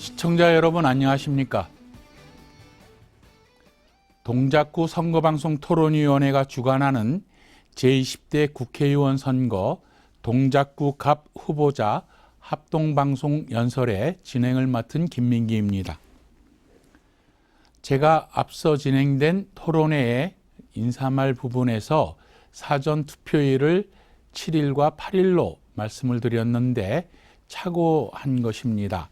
시청자 여러분 안녕하십니까? 동작구 선거방송 토론위원회가 주관하는 제20대 국회의원 선거 동작구 갑 후보자 합동방송 연설의 진행을 맡은 김민기입니다. 제가 앞서 진행된 토론회의 인사말 부분에서 사전 투표일을 7일과 8일로 말씀을 드렸는데 착오한 것입니다.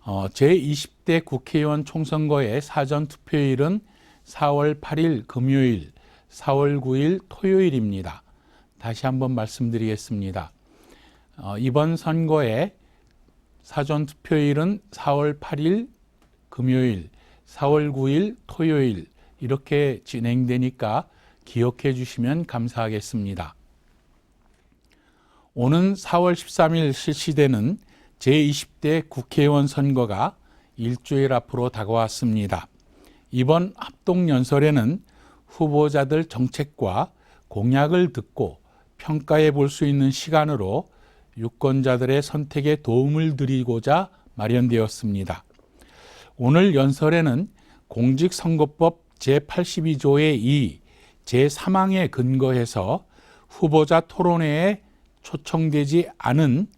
제20대 국회의원 총선거의 사전 투표일은 4월 8일 금요일, 4월 9일 토요일입니다. 다시 한번 말씀드리겠습니다. 이번 선거의 사전 투표일은 4월 8일 금요일, 4월 9일 토요일 이렇게 진행되니까 기억해 주시면 감사하겠습니다. 오는 4월 13일 실시되는 제20대 국회의원 선거가 일주일 앞으로 다가왔습니다. 이번 합동연설에는 후보자들 정책과 공약을 듣고 평가해 볼 수 있는 시간으로 유권자들의 선택에 도움을 드리고자 마련되었습니다. 오늘 연설에는 공직선거법 제82조의 2, 제3항에 근거해서 후보자 토론회에 초청되지 않은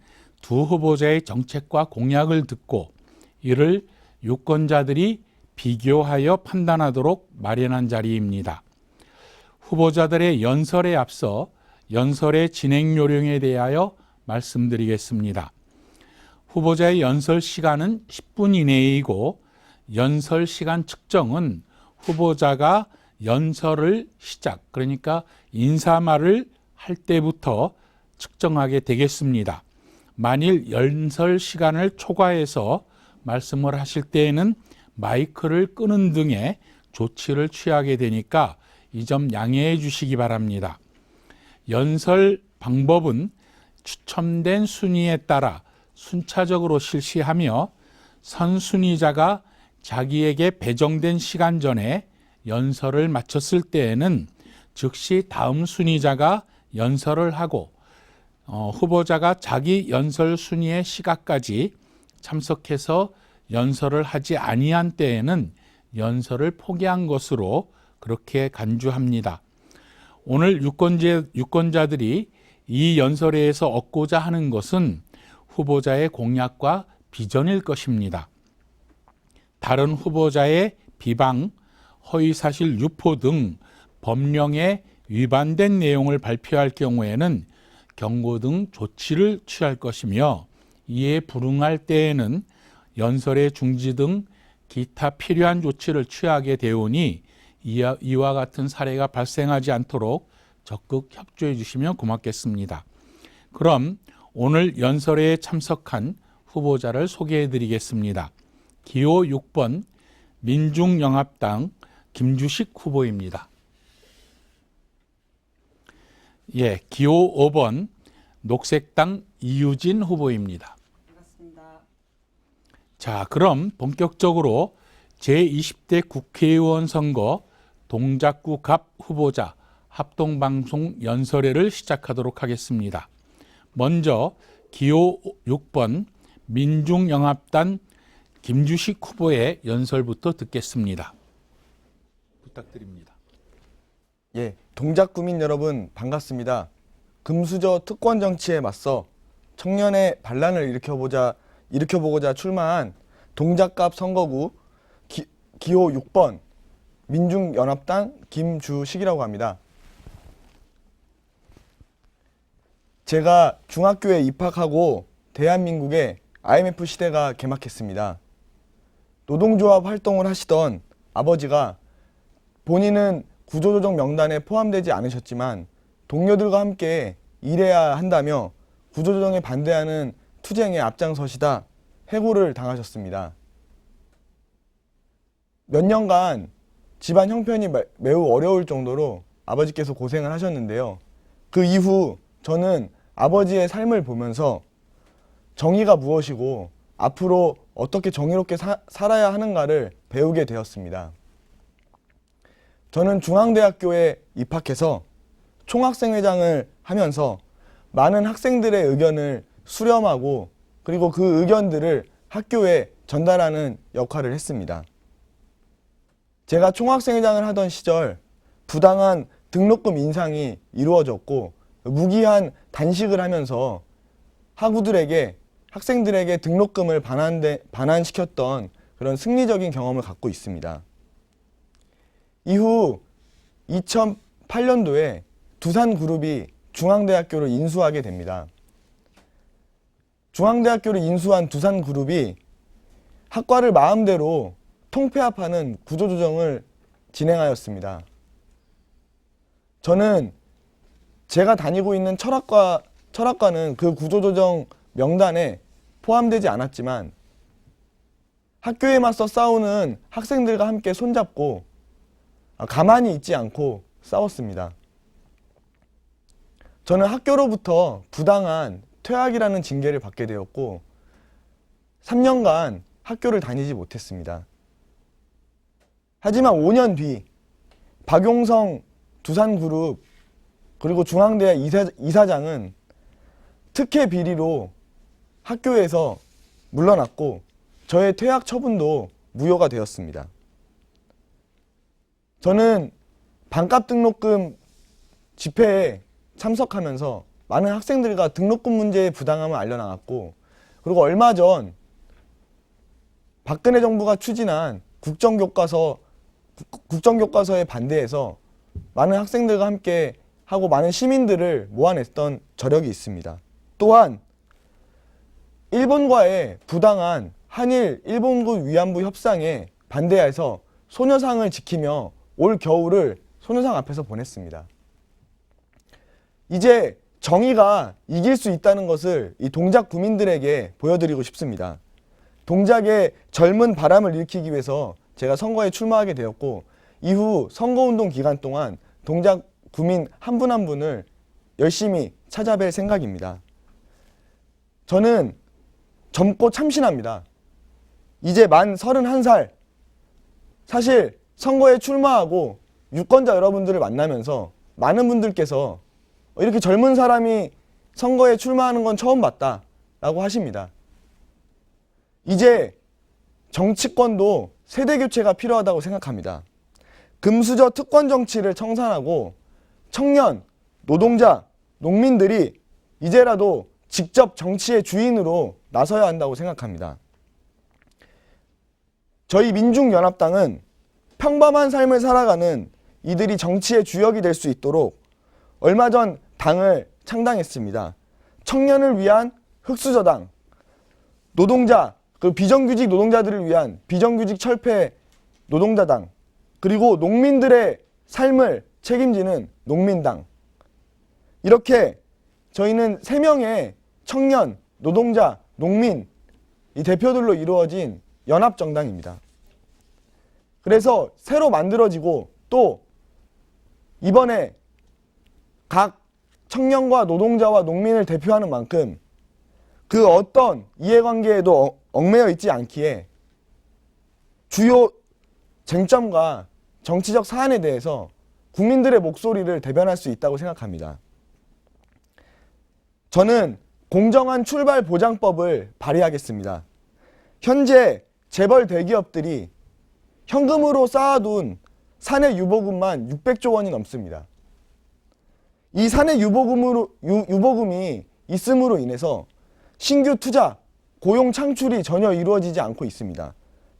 두 후보자의 정책과 공약을 듣고 이를 유권자들이 비교하여 판단하도록 마련한 자리입니다. 후보자들의 연설에 앞서 연설의 진행 요령에 대하여 말씀드리겠습니다. 후보자의 연설 시간은 10분 이내이고 연설 시간 측정은 후보자가 연설을 시작, 그러니까 인사말을 할 때부터 측정하게 되겠습니다. 만일 연설 시간을 초과해서 말씀을 하실 때에는 마이크를 끄는 등의 조치를 취하게 되니까 이 점 양해해 주시기 바랍니다. 연설 방법은 추첨된 순위에 따라 순차적으로 실시하며 선순위자가 자기에게 배정된 시간 전에 연설을 마쳤을 때에는 즉시 다음 순위자가 연설을 하고 후보자가 자기 연설 순위의 시각까지 참석해서 연설을 하지 아니한 때에는 연설을 포기한 것으로 그렇게 간주합니다. 오늘 유권자들이 이 연설회에서 얻고자 하는 것은 후보자의 공약과 비전일 것입니다. 다른 후보자의 비방, 허위사실 유포 등 법령에 위반된 내용을 발표할 경우에는 경고 등 조치를 취할 것이며 이에 불응할 때에는 연설의 중지 등 기타 필요한 조치를 취하게 되오니 이와 같은 사례가 발생하지 않도록 적극 협조해 주시면 고맙겠습니다. 그럼 오늘 연설회에 참석한 후보자를 소개해 드리겠습니다. 기호 6번 민중영합당 김주식 후보입니다. 기호 5번 녹색당 이유진 후보입니다. 반갑습니다. 자, 그럼 본격적으로 제20대 국회의원 선거 동작구 갑 후보자 합동방송 연설회를 시작하도록 하겠습니다. 먼저 기호 6번 민중영합당 김주식 후보의 연설부터 듣겠습니다. 부탁드립니다. 동작구민 여러분 반갑습니다. 금수저 특권 정치에 맞서 청년의 반란을 일으켜보고자 출마한 동작갑 선거구 기호 6번 민중연합당 김주식이라고 합니다. 제가 중학교에 입학하고 대한민국의 IMF 시대가 개막했습니다. 노동조합 활동을 하시던 아버지가 본인은 구조조정 명단에 포함되지 않으셨지만 동료들과 함께 일해야 한다며 구조조정에 반대하는 투쟁에 앞장서시다 해고를 당하셨습니다. 몇 년간 집안 형편이 매우 어려울 정도로 아버지께서 고생을 하셨는데요. 그 이후 저는 아버지의 삶을 보면서 정의가 무엇이고 앞으로 어떻게 정의롭게 살아야 하는가를 배우게 되었습니다. 저는 중앙대학교에 입학해서 총학생회장을 하면서 많은 학생들의 의견을 수렴하고 그리고 그 의견들을 학교에 전달하는 역할을 했습니다. 제가 총학생회장을 하던 시절 부당한 등록금 인상이 이루어졌고 무기한 단식을 하면서 학생들에게 등록금을 반환시켰던 그런 승리적인 경험을 갖고 있습니다. 이후 2008년도에 두산그룹이 중앙대학교를 인수하게 됩니다. 중앙대학교를 인수한 두산그룹이 학과를 마음대로 통폐합하는 구조조정을 진행하였습니다. 저는 제가 다니고 있는 철학과는 그 구조조정 명단에 포함되지 않았지만 학교에 맞서 싸우는 학생들과 함께 손잡고 가만히 있지 않고 싸웠습니다. 저는 학교로부터 부당한 퇴학이라는 징계를 받게 되었고 3년간 학교를 다니지 못했습니다. 하지만 5년 뒤 박용성 두산그룹 그리고 중앙대 이사장은 특혜 비리로 학교에서 물러났고 저의 퇴학 처분도 무효가 되었습니다. 저는 반값 등록금 집회에 참석하면서 많은 학생들과 등록금 문제의 부당함을 알려나갔고 그리고 얼마 전 박근혜 정부가 추진한 국정교과서에 반대해서 많은 학생들과 함께 하고 많은 시민들을 모아냈던 저력이 있습니다. 또한 일본과의 부당한 한일 일본군 위안부 협상에 반대해서 소녀상을 지키며 올 겨울을 소녀상 앞에서 보냈습니다. 이제 정의가 이길 수 있다는 것을 이 동작 구민들에게 보여드리고 싶습니다. 동작의 젊은 바람을 일으키기 위해서 제가 선거에 출마하게 되었고 이후 선거운동 기간 동안 동작 구민 한 분 한 분을 열심히 찾아뵐 생각입니다. 저는 젊고 참신합니다. 이제 만 31살. 사실 선거에 출마하고 유권자 여러분들을 만나면서 많은 분들께서 이렇게 젊은 사람이 선거에 출마하는 건 처음 봤다 라고 하십니다. 이제 정치권도 세대교체가 필요하다고 생각합니다. 금수저 특권 정치를 청산하고 청년, 노동자, 농민들이 이제라도 직접 정치의 주인으로 나서야 한다고 생각합니다. 저희 민중연합당은 평범한 삶을 살아가는 이들이 정치의 주역이 될 수 있도록 얼마 전 당을 창당했습니다. 청년을 위한 흑수저당, 노동자, 그 비정규직 노동자들을 위한 비정규직 철폐 노동자당, 그리고 농민들의 삶을 책임지는 농민당. 이렇게 저희는 3명의 청년, 노동자, 농민 이 대표들로 이루어진 연합정당입니다. 그래서 새로 만들어지고 또 이번에 각 청년과 노동자와 농민을 대표하는 만큼 그 어떤 이해관계에도 얽매여 있지 않기에 주요 쟁점과 정치적 사안에 대해서 국민들의 목소리를 대변할 수 있다고 생각합니다. 저는 공정한 출발 보장법을 발의하겠습니다. 현재 재벌 대기업들이 현금으로 쌓아둔 사내 유보금만 600조 원이 넘습니다. 이 사내 유보금이 있음으로 인해서 신규 투자, 고용 창출이 전혀 이루어지지 않고 있습니다.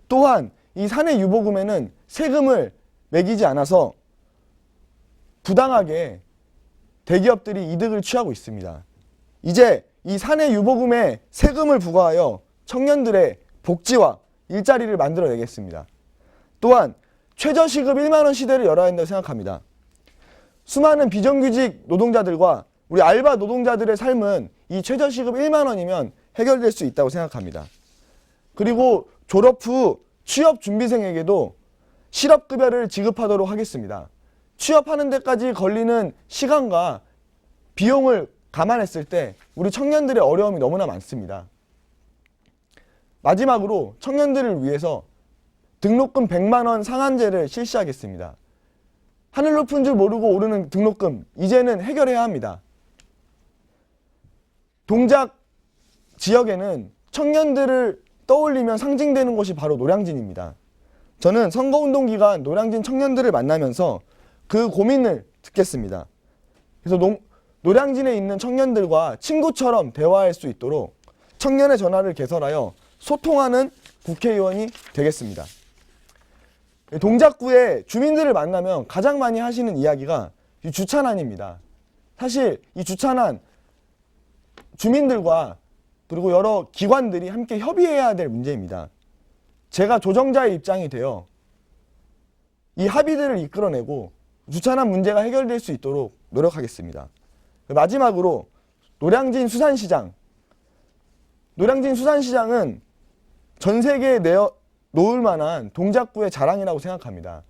또한 이 사내 유보금에는 세금을 매기지 않아서 부당하게 대기업들이 이득을 취하고 있습니다. 이제 이 사내 유보금에 세금을 부과하여 청년들의 복지와 일자리를 만들어내겠습니다. 또한 최저시급 1만 원 시대를 열어야 한다고 생각합니다. 수많은 비정규직 노동자들과 우리 알바 노동자들의 삶은 이 최저시급 1만 원이면 해결될 수 있다고 생각합니다. 그리고 졸업 후 취업준비생에게도 실업급여를 지급하도록 하겠습니다. 취업하는 데까지 걸리는 시간과 비용을 감안했을 때 우리 청년들의 어려움이 너무나 많습니다. 마지막으로 청년들을 위해서 등록금 100만 원 상한제를 실시하겠습니다. 하늘 높은 줄 모르고 오르는 등록금 이제는 해결해야 합니다. 동작 지역에는 청년들을 떠올리면 상징되는 곳이 바로 노량진입니다. 저는 선거운동 기간 노량진 청년들을 만나면서 그 고민을 듣겠습니다. 그래서 노량진에 있는 청년들과 친구처럼 대화할 수 있도록 청년의 전화를 개설하여 소통하는 국회의원이 되겠습니다. 동작구에 주민들을 만나면 가장 많이 하시는 이야기가 이 주차난입니다. 사실 이 주차난 주민들과 그리고 여러 기관들이 함께 협의해야 될 문제입니다. 제가 조정자의 입장이 되어 이 합의들을 이끌어내고 주차난 문제가 해결될 수 있도록 노력하겠습니다. 마지막으로 노량진 수산시장. 노량진 수산시장은 전 세계에 놓을 만한 동작구의 자랑이라고 생각합니다.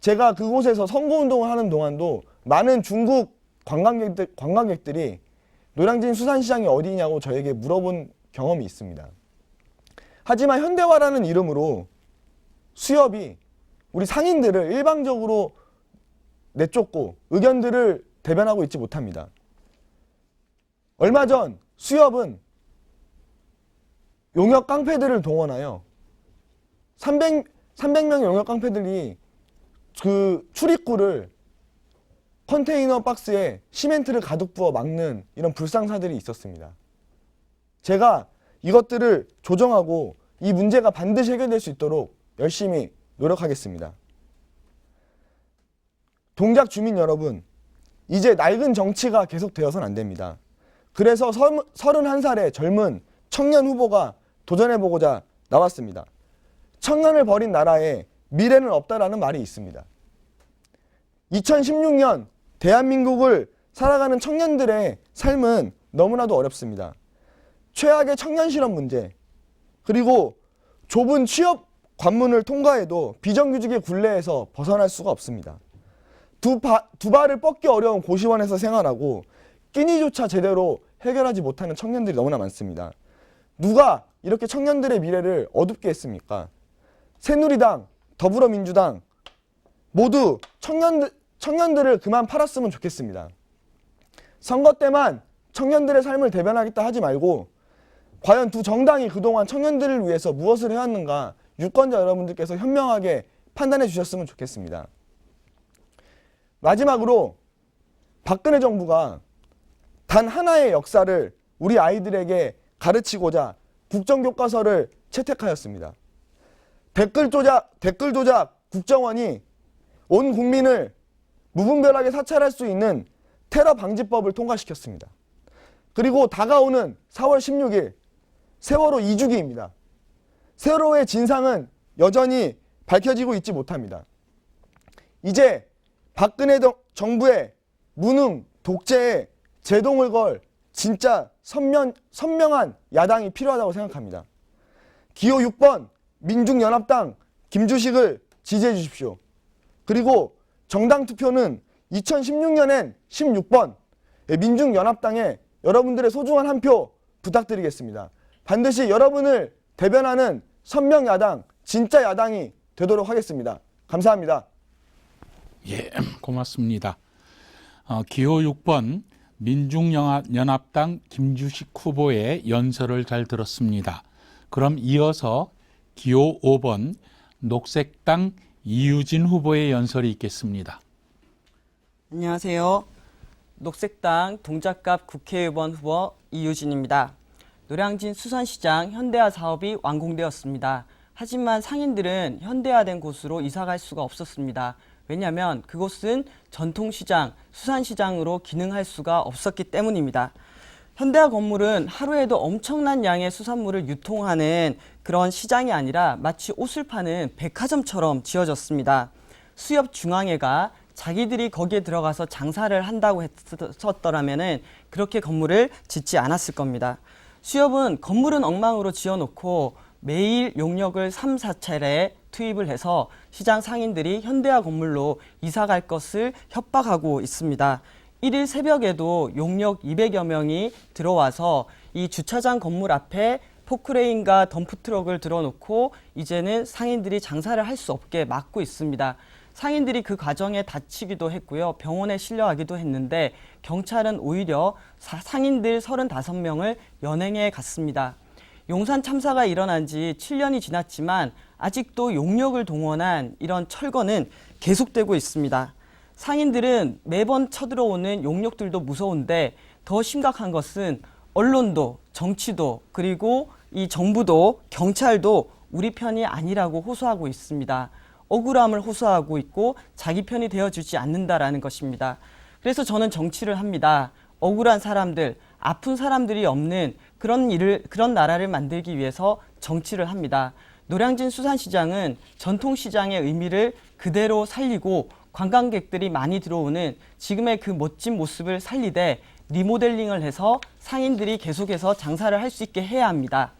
제가 그곳에서 선거운동을 하는 동안도 많은 중국 관광객들이 노량진 수산시장이 어디냐고 저에게 물어본 경험이 있습니다. 하지만 현대화라는 이름으로 수협이 우리 상인들을 일방적으로 내쫓고 의견들을 대변하고 있지 못합니다. 얼마 전 수협은 용역 깡패들을 동원하여 300명의 용역 깡패들이 그 출입구를 컨테이너 박스에 시멘트를 가득 부어 막는 이런 불상사들이 있었습니다. 제가 이것들을 조정하고 이 문제가 반드시 해결될 수 있도록 열심히 노력하겠습니다. 동작 주민 여러분, 이제 낡은 정치가 계속되어서는 안 됩니다. 그래서 31살의 젊은 청년 후보가 도전해보고자 나왔습니다. 청년을 버린 나라에 미래는 없다라는 말이 있습니다. 2016년 대한민국을 살아가는 청년들의 삶은 너무나도 어렵습니다. 최악의 청년 실업 문제, 그리고 좁은 취업 관문을 통과해도 비정규직의 굴레에서 벗어날 수가 없습니다. 두 발을 뻗기 어려운 고시원에서 생활하고 끼니조차 제대로 해결하지 못하는 청년들이 너무나 많습니다. 누가 이렇게 청년들의 미래를 어둡게 했습니까? 새누리당, 더불어민주당 모두 청년들을 그만 팔았으면 좋겠습니다. 선거 때만 청년들의 삶을 대변하겠다 하지 말고 과연 두 정당이 그동안 청년들을 위해서 무엇을 해왔는가 유권자 여러분들께서 현명하게 판단해 주셨으면 좋겠습니다. 마지막으로 박근혜 정부가 단 하나의 역사를 우리 아이들에게 가르치고자 국정교과서를 채택하였습니다. 댓글 조작 국정원이 온 국민을 무분별하게 사찰할 수 있는 테러 방지법을 통과시켰습니다. 그리고 다가오는 4월 16일 세월호 2주기입니다. 세월호의 진상은 여전히 밝혀지고 있지 못합니다. 이제 박근혜 정부의 무능, 독재에 제동을 걸 진짜 선명한 야당이 필요하다고 생각합니다. 기호 6번 민중연합당 김주식을 지지해 주십시오. 그리고 정당 투표는 2016년엔 16번 민중연합당에 여러분들의 소중한 한 표 부탁드리겠습니다. 반드시 여러분을 대변하는 선명야당, 진짜 야당이 되도록 하겠습니다. 감사합니다. 예, 고맙습니다. 기호 6번 민중연합당 김주식 후보의 연설을 잘 들었습니다. 그럼 이어서 기호 5번 녹색당 이유진 후보의 연설이 있겠습니다. 안녕하세요. 녹색당 동작갑 국회의원 후보 이유진입니다. 노량진 수산시장 현대화 사업이 완공되었습니다. 하지만 상인들은 현대화된 곳으로 이사갈 수가 없었습니다. 왜냐하면 그곳은 전통시장, 수산시장으로 기능할 수가 없었기 때문입니다. 현대화 건물은 하루에도 엄청난 양의 수산물을 유통하는 그런 시장이 아니라 마치 옷을 파는 백화점처럼 지어졌습니다. 수협 중앙회가 자기들이 거기에 들어가서 장사를 한다고 했었더라면 그렇게 건물을 짓지 않았을 겁니다. 수협은 건물은 엉망으로 지어놓고 매일 용역을 3, 4차례 투입을 해서 시장 상인들이 현대화 건물로 이사갈 것을 협박하고 있습니다. 1일 새벽에도 용역 200여 명이 들어와서 이 주차장 건물 앞에 포크레인과 덤프트럭을 들어놓고 이제는 상인들이 장사를 할 수 없게 막고 있습니다. 상인들이 그 과정에 다치기도 했고요. 병원에 실려가기도 했는데 경찰은 오히려 상인들 35명을 연행해 갔습니다. 용산 참사가 일어난 지 7년이 지났지만 아직도 용력을 동원한 이런 철거는 계속되고 있습니다. 상인들은 매번 쳐들어오는 용력들도 무서운데 더 심각한 것은 언론도 정치도 그리고 이 정부도 경찰도 우리 편이 아니라고 호소하고 있습니다. 억울함을 호소하고 있고 자기 편이 되어주지 않는다라는 것입니다. 그래서 저는 정치를 합니다. 억울한 사람들, 아픈 사람들이 없는 그런 나라를 만들기 위해서 정치를 합니다. 노량진 수산시장은 전통시장의 의미를 그대로 살리고 관광객들이 많이 들어오는 지금의 그 멋진 모습을 살리되 리모델링을 해서 상인들이 계속해서 장사를 할 수 있게 해야 합니다.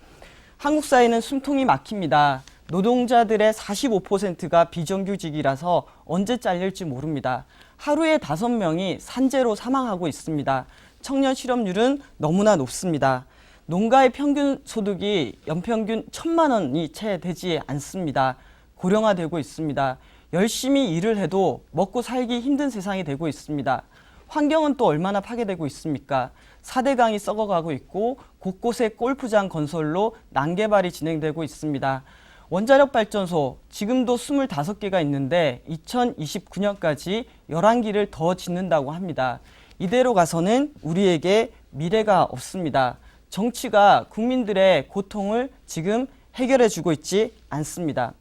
한국 사회는 숨통이 막힙니다. 노동자들의 45%가 비정규직이라서 언제 잘릴지 모릅니다. 하루에 5명이 산재로 사망하고 있습니다. 청년 실업률은 너무나 높습니다. 농가의 평균 소득이 연평균 1,000만 원이 채 되지 않습니다. 고령화되고 있습니다. 열심히 일을 해도 먹고 살기 힘든 세상이 되고 있습니다. 환경은 또 얼마나 파괴되고 있습니까? 4대강이 썩어가고 있고 곳곳에 골프장 건설로 난개발이 진행되고 있습니다. 원자력 발전소 지금도 25개가 있는데 2029년까지 11기를 더 짓는다고 합니다. 이대로 가서는 우리에게 미래가 없습니다. 정치가 국민들의 고통을 지금 해결해 주고 있지 않습니다.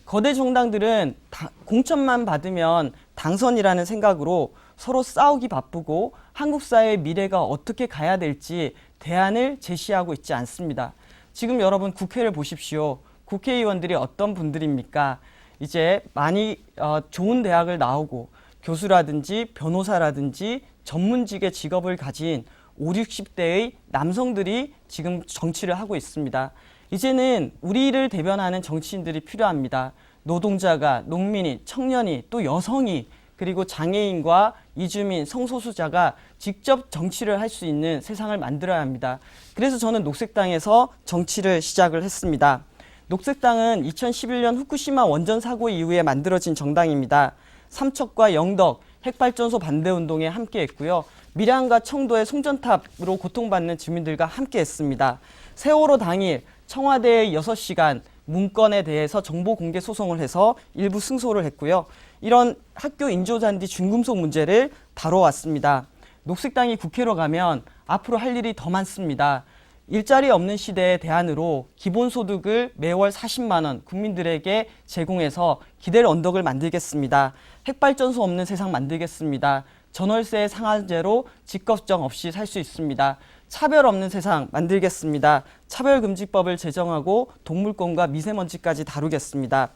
거대 정당들은 공천만 받으면 당선이라는 생각으로 서로 싸우기 바쁘고 한국 사회의 미래가 어떻게 가야 될지 대안을 제시하고 있지 않습니다. 지금 여러분 국회를 보십시오. 국회의원들이 어떤 분들입니까? 이제 많이 좋은 대학을 나오고 교수라든지 변호사라든지 전문직의 직업을 가진 5, 60대의 남성들이 지금 정치를 하고 있습니다. 이제는 우리를 대변하는 정치인들이 필요합니다. 노동자가, 농민이, 청년이, 또 여성이, 그리고 장애인과 이주민, 성소수자가 직접 정치를 할 수 있는 세상을 만들어야 합니다. 그래서 저는 녹색당에서 정치를 시작을 했습니다. 녹색당은 2011년 후쿠시마 원전 사고 이후에 만들어진 정당입니다. 삼척과 영덕 핵발전소 반대운동에 함께했고요. 밀양과 청도의 송전탑으로 고통받는 주민들과 함께했습니다. 세월호 당일 청와대의 6시간 문건에 대해서 정보 공개 소송을 해서 일부 승소를 했고요. 이런 학교 인조잔디 중금속 문제를 다뤄왔습니다. 녹색당이 국회로 가면 앞으로 할 일이 더 많습니다. 일자리 없는 시대의 대안으로 기본소득을 매월 40만 원 국민들에게 제공해서 기댈 언덕을 만들겠습니다. 핵발전소 없는 세상 만들겠습니다. 전월세 상한제로 집걱정 없이 살 수 있습니다. 차별 없는 세상 만들겠습니다. 차별금지법을 제정하고 동물권과 미세먼지까지 다루겠습니다.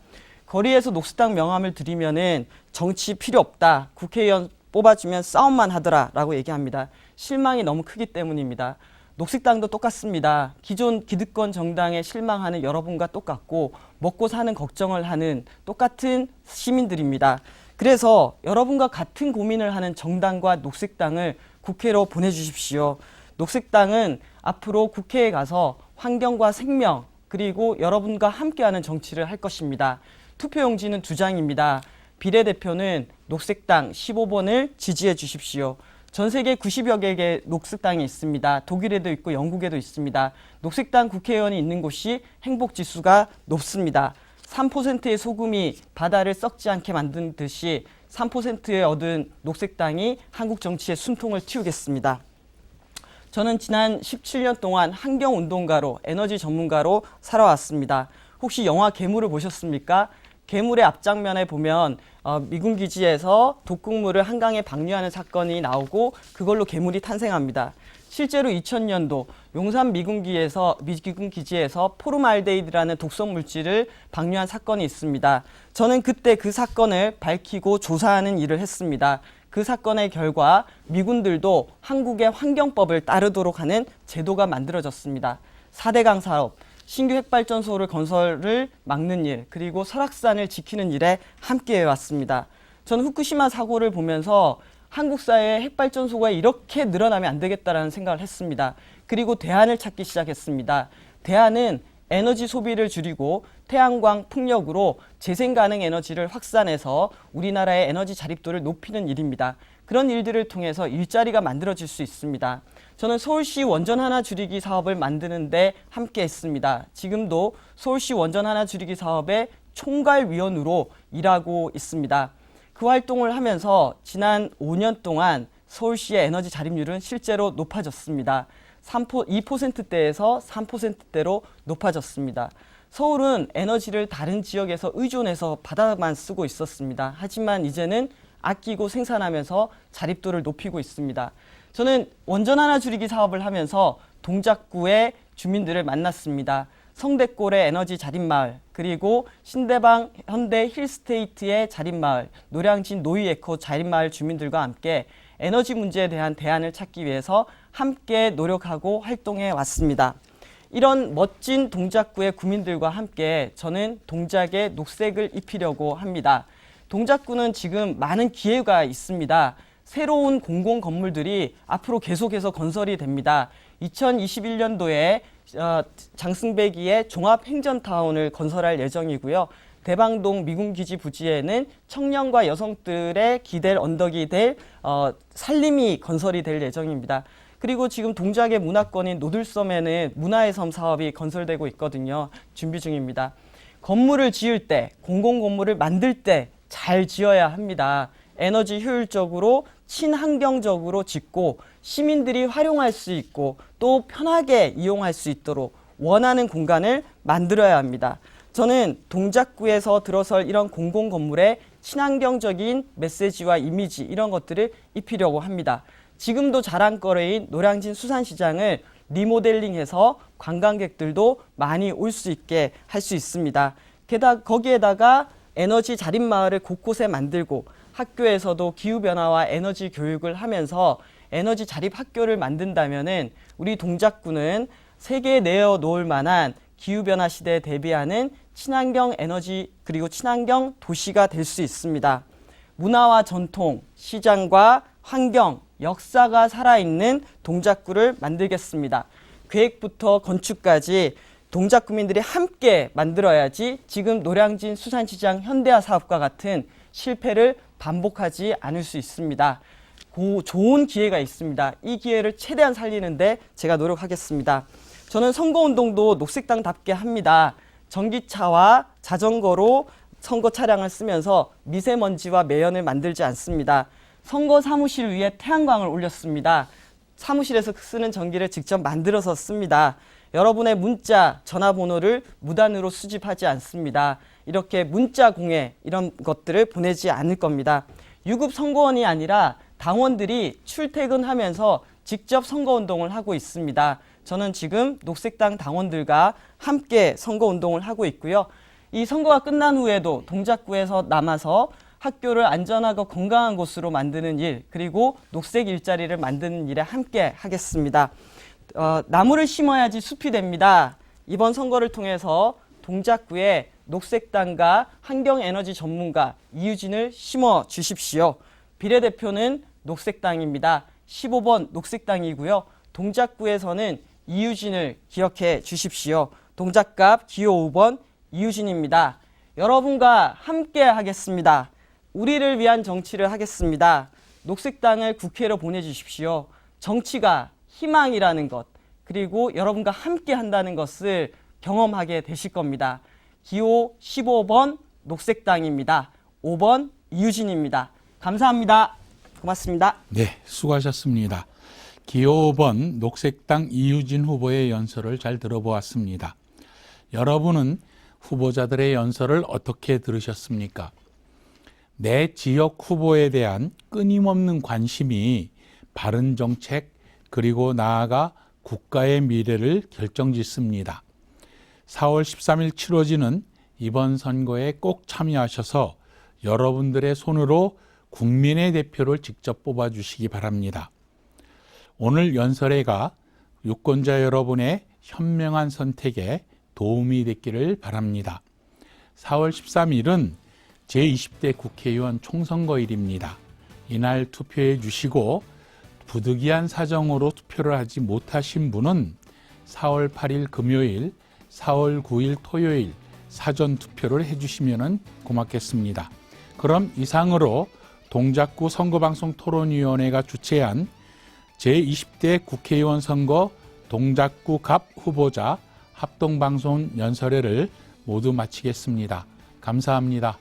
거리에서 녹색당 명함을 드리면은 정치 필요 없다. 국회의원 뽑아주면 싸움만 하더라라고 얘기합니다. 실망이 너무 크기 때문입니다. 녹색당도 똑같습니다. 기존 기득권 정당에 실망하는 여러분과 똑같고 먹고 사는 걱정을 하는 똑같은 시민들입니다. 그래서 여러분과 같은 고민을 하는 정당과 녹색당을 국회로 보내주십시오. 녹색당은 앞으로 국회에 가서 환경과 생명 그리고 여러분과 함께하는 정치를 할 것입니다. 투표용지는 2장입니다. 비례대표는 녹색당 15번을 지지해 주십시오. 전 세계 90여 개의 녹색당이 있습니다. 독일에도 있고 영국에도 있습니다. 녹색당 국회의원이 있는 곳이 행복지수가 높습니다. 3%의 소금이 바다를 썩지 않게 만든 듯이 3%에 얻은 녹색당이 한국 정치의 숨통을 틔우겠습니다. 저는 지난 17년 동안 환경운동가로 에너지 전문가로 살아왔습니다. 혹시 영화 괴물을 보셨습니까? 괴물의 앞장면에 보면 미군 기지에서 독극물을 한강에 방류하는 사건이 나오고 그걸로 괴물이 탄생합니다. 실제로 2000년도 용산 미군 기지에서 포름알데히드라는 독성 물질을 방류한 사건이 있습니다. 저는 그때 그 사건을 밝히고 조사하는 일을 했습니다. 그 사건의 결과 미군들도 한국의 환경법을 따르도록 하는 제도가 만들어졌습니다. 4대강 사업, 신규 핵발전소를 건설을 막는 일, 그리고 설악산을 지키는 일에 함께 해왔습니다. 저는 후쿠시마 사고를 보면서 한국 사회에 핵발전소가 이렇게 늘어나면 안 되겠다라는 생각을 했습니다. 그리고 대안을 찾기 시작했습니다. 대안은 에너지 소비를 줄이고 태양광 풍력으로 재생 가능 에너지를 확산해서 우리나라의 에너지 자립도를 높이는 일입니다. 그런 일들을 통해서 일자리가 만들어질 수 있습니다. 저는 서울시 원전 하나 줄이기 사업을 만드는데 함께 했습니다. 지금도 서울시 원전 하나 줄이기 사업의 총괄위원으로 일하고 있습니다. 그 활동을 하면서 지난 5년 동안 서울시의 에너지 자립률은 실제로 높아졌습니다. 2%대에서 3%대로 높아졌습니다. 서울은 에너지를 다른 지역에서 의존해서 바다만 쓰고 있었습니다. 하지만 이제는 아끼고 생산하면서 자립도를 높이고 있습니다. 저는 원전 하나 줄이기 사업을 하면서 동작구의 주민들을 만났습니다. 성대골의 에너지 자립마을, 그리고 신대방 현대 힐스테이트의 자립마을, 노량진 노이에코 자립마을 주민들과 함께 에너지 문제에 대한 대안을 찾기 위해서 함께 노력하고 활동해 왔습니다. 이런 멋진 동작구의 구민들과 함께 저는 동작에 녹색을 입히려고 합니다. 동작구는 지금 많은 기회가 있습니다. 새로운 공공 건물들이 앞으로 계속해서 건설이 됩니다. 2021년도에 장승배기의 종합행전타운을 건설할 예정이고요. 대방동 미군기지 부지에는 청년과 여성들의 기댈 언덕이 될 산림이 건설이 될 예정입니다. 그리고 지금 동작의 문화권인 노들섬에는 문화의 섬 사업이 건설되고 있거든요. 준비 중입니다. 건물을 지을 때, 공공건물을 만들 때 잘 지어야 합니다. 에너지 효율적으로 친환경적으로 짓고 시민들이 활용할 수 있고 또 편하게 이용할 수 있도록 원하는 공간을 만들어야 합니다. 저는 동작구에서 들어설 이런 공공건물에 친환경적인 메시지와 이미지 이런 것들을 입히려고 합니다. 지금도 자랑거리인 노량진 수산시장을 리모델링해서 관광객들도 많이 올 수 있게 할 수 있습니다. 게다가 거기에다가 에너지 자립마을을 곳곳에 만들고 학교에서도 기후변화와 에너지 교육을 하면서 에너지 자립 학교를 만든다면은 우리 동작구는 세계에 내어놓을 만한 기후변화 시대에 대비하는 친환경 에너지 그리고 친환경 도시가 될 수 있습니다. 문화와 전통, 시장과 환경, 역사가 살아있는 동작구를 만들겠습니다. 계획부터 건축까지 동작구민들이 함께 만들어야지 지금 노량진 수산시장 현대화 사업과 같은 실패를 반복하지 않을 수 있습니다. 좋은 기회가 있습니다. 이 기회를 최대한 살리는데 제가 노력하겠습니다. 저는 선거운동도 녹색당답게 합니다. 전기차와 자전거로 선거 차량을 쓰면서 미세먼지와 매연을 만들지 않습니다. 선거 사무실 위에 태양광을 올렸습니다. 사무실에서 쓰는 전기를 직접 만들어서 씁니다. 여러분의 문자, 전화번호를 무단으로 수집하지 않습니다. 이렇게 문자 공해 이런 것들을 보내지 않을 겁니다. 유급 선거원이 아니라 당원들이 출퇴근하면서 직접 선거운동을 하고 있습니다. 저는 지금 녹색당 당원들과 함께 선거운동을 하고 있고요. 이 선거가 끝난 후에도 동작구에서 남아서 학교를 안전하고 건강한 곳으로 만드는 일, 그리고 녹색 일자리를 만드는 일에 함께 하겠습니다. 나무를 심어야지 숲이 됩니다. 이번 선거를 통해서 동작구에 녹색당과 환경에너지 전문가 이유진을 심어 주십시오. 비례대표는 녹색당입니다. 15번 녹색당이고요. 동작구에서는 이유진을 기억해 주십시오. 동작갑 기호 5번 이유진입니다. 여러분과 함께 하겠습니다. 우리를 위한 정치를 하겠습니다. 녹색당을 국회로 보내주십시오. 정치가 희망이라는 것, 그리고 여러분과 함께 한다는 것을 경험하게 되실 겁니다. 기호 15번 녹색당입니다. 5번 이유진입니다. 감사합니다. 고맙습니다. 네, 수고하셨습니다. 기호 5번 녹색당 이유진 후보의 연설을 잘 들어보았습니다. 여러분은 후보자들의 연설을 어떻게 들으셨습니까? 내 지역 후보에 대한 끊임없는 관심이 바른 정책 그리고 나아가 국가의 미래를 결정짓습니다. 4월 13일 치러지는 이번 선거에 꼭 참여하셔서 여러분들의 손으로 국민의 대표를 직접 뽑아주시기 바랍니다. 오늘 연설회가 유권자 여러분의 현명한 선택에 도움이 됐기를 바랍니다. 4월 13일은 제20대 국회의원 총선거일입니다. 이날 투표해 주시고 부득이한 사정으로 투표를 하지 못하신 분은 4월 8일 금요일, 4월 9일 토요일 사전 투표를 해주시면 고맙겠습니다. 그럼 이상으로 동작구 선거방송 토론위원회가 주최한 제20대 국회의원 선거 동작구 갑 후보자 합동방송 연설회를 모두 마치겠습니다. 감사합니다.